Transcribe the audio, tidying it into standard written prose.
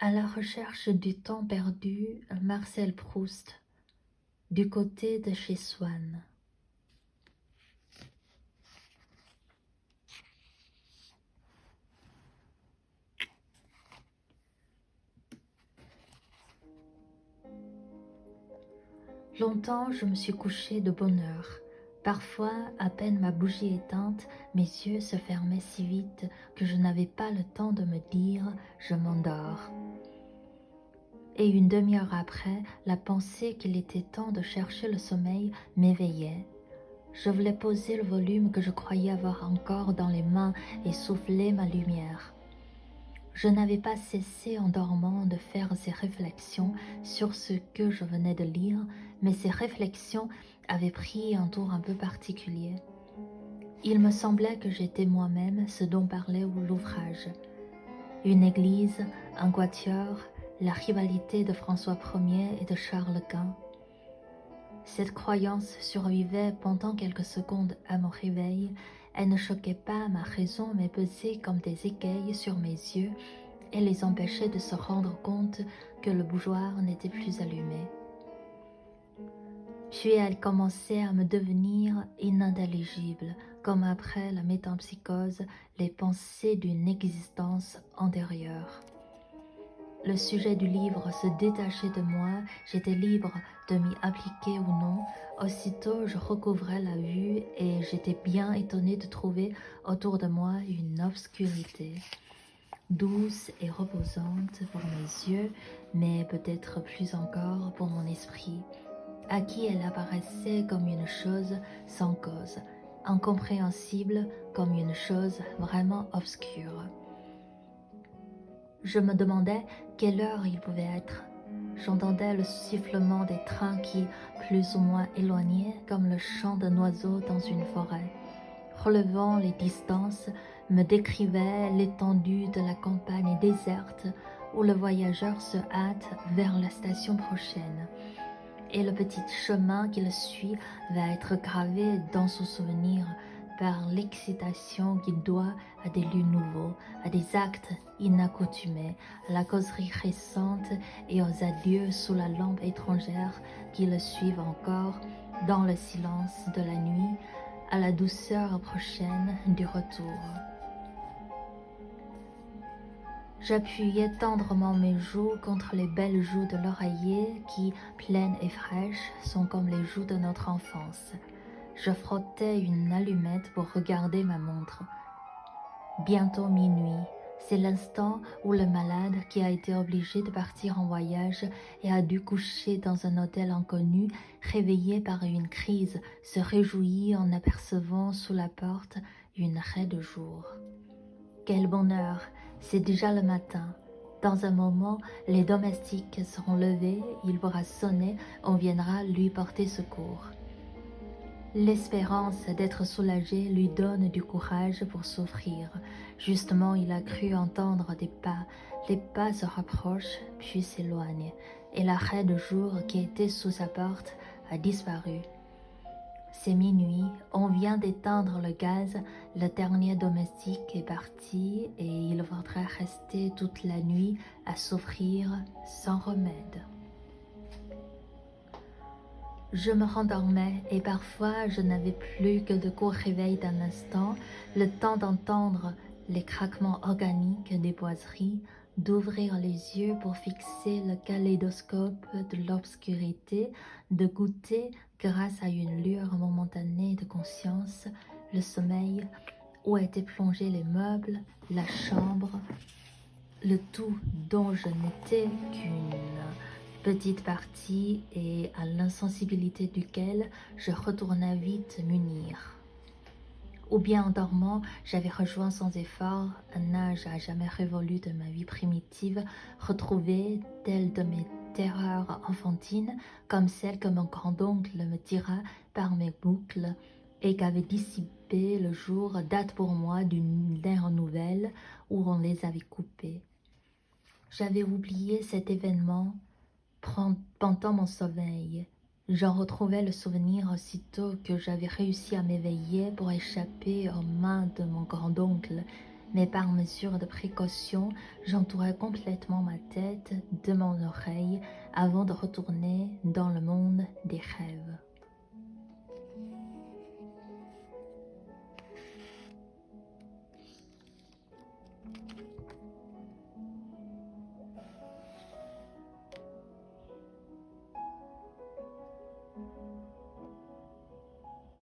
À la recherche du temps perdu, Marcel Proust, du côté de chez Swann. Longtemps, je me suis couchée de bonne heure. Parfois, à peine ma bougie éteinte, mes yeux se fermaient si vite que je n'avais pas le temps de me dire « je m'endors ». Et une demi-heure après, la pensée qu'il était temps de chercher le sommeil m'éveillait. Je voulais poser le volume que je croyais avoir encore dans les mains et souffler ma lumière. Je n'avais pas cessé en dormant de faire ces réflexions sur ce que je venais de lire, mais ces réflexions avaient pris un tour un peu particulier. Il me semblait que j'étais moi-même ce dont parlait l'ouvrage. Une église, un quatuor, la rivalité de François Ier et de Charles Quint. Cette croyance survivait pendant quelques secondes à mon réveil. Elle ne choquait pas ma raison, mais pesait comme des écailles sur mes yeux et les empêchait de se rendre compte que le bougeoir n'était plus allumé. Puis elle commençait à me devenir inintelligible, comme après la métempsycose, les pensées d'une existence antérieure. Le sujet du livre se détachait de moi, j'étais libre de m'y appliquer ou non. Aussitôt, je recouvrais la vue et j'étais bien étonnée de trouver autour de moi une obscurité, douce et reposante pour mes yeux, mais peut-être plus encore pour mon esprit, à qui elle apparaissait comme une chose sans cause, incompréhensible comme une chose vraiment obscure. Je me demandais quelle heure il pouvait être. J'entendais le sifflement des trains qui, plus ou moins éloignés, comme le chant d'un oiseau dans une forêt, relevant les distances, me décrivait l'étendue de la campagne déserte où le voyageur se hâte vers la station prochaine. Et le petit chemin qu'il suit va être gravé dans son souvenir par l'excitation qu'il doit à des lieux nouveaux, à des actes inaccoutumés, à la causerie récente et aux adieux sous la lampe étrangère qui le suivent encore dans le silence de la nuit, à la douceur prochaine du retour. J'appuyais tendrement mes joues contre les belles joues de l'oreiller qui, pleines et fraîches, sont comme les joues de notre enfance. Je frottais une allumette pour regarder ma montre. Bientôt minuit, c'est l'instant où le malade qui a été obligé de partir en voyage et a dû coucher dans un hôtel inconnu, réveillé par une crise, se réjouit en apercevant sous la porte une raie de jour. Quel bonheur! C'est déjà le matin. Dans un moment, les domestiques seront levés, il pourra sonner, on viendra lui porter secours. L'espérance d'être soulagé lui donne du courage pour souffrir. Justement, il a cru entendre des pas. Les pas se rapprochent, puis s'éloignent, et la raie de jour qui était sous sa porte a disparu. C'est minuit, on vient d'éteindre le gaz, le dernier domestique est parti et il faudra rester toute la nuit à souffrir sans remède. Je me rendormais et parfois je n'avais plus que de courts réveils d'un instant, le temps d'entendre les craquements organiques des boiseries, d'ouvrir les yeux pour fixer le kaléidoscope de l'obscurité, de goûter, grâce à une lueur momentanée de conscience, le sommeil où étaient plongés les meubles, la chambre, le tout dont je n'étais qu'une petite partie et à l'insensibilité duquel je retournais vite m'unir. Ou bien en dormant, j'avais rejoint sans effort un âge à jamais révolu de ma vie primitive, retrouvé tel de mes terreurs enfantines, comme celle que mon grand-oncle me tira par mes boucles et qu'avait dissipé le jour, date pour moi d'une ère nouvelle où on les avait coupées. J'avais oublié cet événement pendant mon sommeil. J'en retrouvais le souvenir aussitôt que j'avais réussi à m'éveiller pour échapper aux mains de mon grand-oncle, mais par mesure de précaution, j'entourais complètement ma tête de mon oreille avant de retourner dans le monde des rêves.